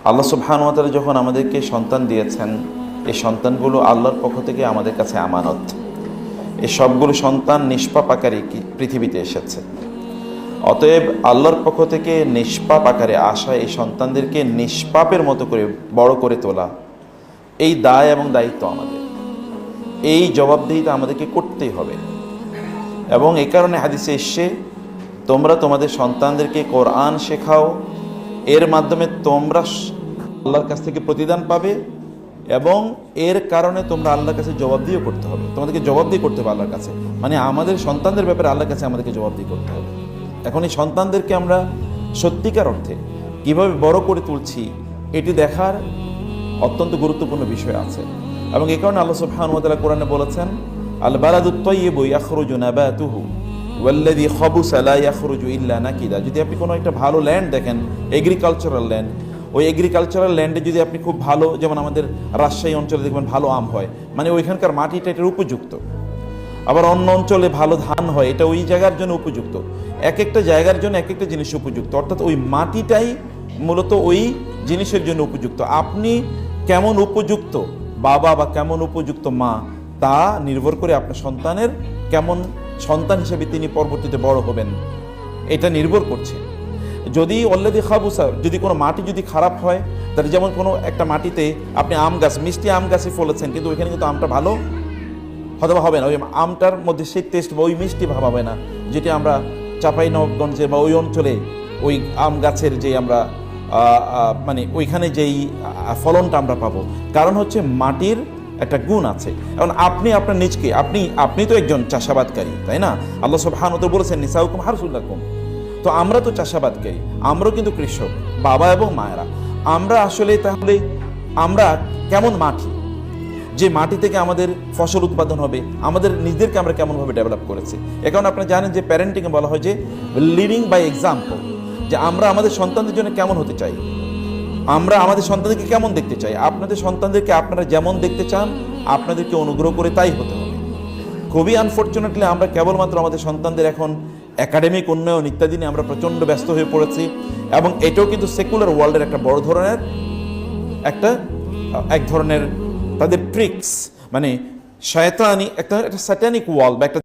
আল্লাহ সুবহানাহু ওয়া তাআলা যখন আমাদেরকে সন্তান দিয়েছেন, এই সন্তানগুলো আল্লাহর পক্ষ থেকে আমাদের কাছে আমানত। এই সবগুলো সন্তান নিষ্পাপ আকারে পৃথিবীতে এসেছে। অতএব আল্লাহর পক্ষ থেকে নিষ্পাপ আকারে আসা এই সন্তানদেরকে নিষ্পাপের মতো করে বড় করে তোলা, এই দায় এবং দায়িত্ব আমাদের, এই জবাবদিহিতা আমাদেরকে করতেই হবে। এবং এই কারণে হাদিসে এসছে, তোমরা তোমাদের সন্তানদেরকে কোরআন শেখাও, এর মাধ্যমে তোমরা আল্লাহর কাছ থেকে প্রতিদান পাবে এবং এর কারণে তোমরা আল্লাহর কাছে জবাবদিহিও করতে হবে। তোমাদেরকে জবাবদিহি করতে হবে আল্লাহর কাছে, মানে আমাদের সন্তানদের ব্যাপারে আল্লাহর কাছে আমাদেরকে জবাবদিহি করতে হবে। এখন এই সন্তানদেরকে আমরা সত্যিকার অর্থে কীভাবে বড় করে তুলছি, এটি দেখার অত্যন্ত গুরুত্বপূর্ণ বিষয় আছে। এবং এই কারণে আল্লাহ সুবহানাহু ওয়া তাআলা কোরআনে বলেছেন, আল বালাদুত তাইয়্যিবু ইয়াখরুজু নাবাতুহু ওয়াল্লাযী খাবুসা লা ইয়াখরুজু ইল্লা নাকিদা। যদি আপনি কোনো একটা ভালো ল্যান্ড দেখেন, এগ্রিকালচারাল ল্যান্ড, ওই এগ্রিকালচারাল ল্যান্ডে যদি আপনি খুব ভালো, যেমন আমাদের রাজশাহী অঞ্চলে দেখবেন ভালো আম হয়, মানে ওইখানকার মাটিটা এটার উপযুক্ত। আবার অন্য অঞ্চলে ভালো ধান হয়, এটা ওই জায়গার জন্য উপযুক্ত। এক একটা জায়গার জন্য এক একটা জিনিস উপযুক্ত, অর্থাৎ ওই মাটিটাই মূলত ওই জিনিসের জন্য উপযুক্ত। আপনি কেমন উপযুক্ত বাবা বা কেমন উপযুক্ত মা, তা নির্ভর করে আপনার সন্তানের কেমন সন্তান হিসেবে তিনি পরবর্তীতে বড় হবেন, এটা নির্ভর করছে। যদি অলরেডি খাবুসা, যদি কোনো মাটি যদি খারাপ হয়, তাহলে যেমন কোনো একটা মাটিতে আপনি আম গাছ, মিষ্টি আম গাছে ফলেছেন, কিন্তু ওইখানে কিন্তু আমটা ভালো হয়তো হবে না, ওই আমটার মধ্যে সেই টেস্ট বা ওই মিষ্টি ভাব হবে না, যেটি আমরা চাঁপাইনবাবগঞ্জে বা ওই অঞ্চলে ওই আম গাছের যে আমরা মানে ওইখানে যেই ফলনটা আমরা পাবো। কারণ হচ্ছে মাটির একটা গুণ আছে। এখন আপনি আপনার নিজকে, আপনি তো একজন চাষাবাদকারী, তাই না? আল্লাহ সুবহানাহু ওয়া তাআলা বলেছেন, নিসাউকুম হারসুল লাকুম। তো আমরা তো চাষাবাদকারী, আমরাও কিন্তু কৃষক, বাবা এবং মায়েরা। আমরা আসলে তাহলে আমরা কেমন মাটি, যে মাটি থেকে আমাদের ফসল উৎপাদন হবে, আমাদের নিজেদেরকে আমরা কেমনভাবে ডেভেলপ করেছি। এ কারণে আপনি জানেন যে প্যারেন্টিংয়ে বলা হয় যে লিডিং বাই এক্সাম্পল, যে আমরা আমাদের সন্তানদের জন্য কেমন হতে চাই, আমরা আমাদের সন্তানদেরকে কেমন দেখতে চাই। আপনাদের সন্তানদেরকে আপনারা যেমন দেখতে চান, আপনাদেরকে অনুগ্রহ করে তাই হতে হবে। খুবই আনফর্চুনেটলি আমরা কেবলমাত্র আমাদের সন্তানদের এখন একাডেমিক উন্নয়ন ইত্যাদি নিয়ে আমরা প্রচণ্ড ব্যস্ত হয়ে পড়েছি। এবং এটাও কিন্তু সেকুলার ওয়ার্ল্ডের একটা বড় ধরনের এক ধরনের তাদের ট্রিক্স, মানে শয়তানি একটা স্যাটানিক ওয়ার্ল্ড বা একটা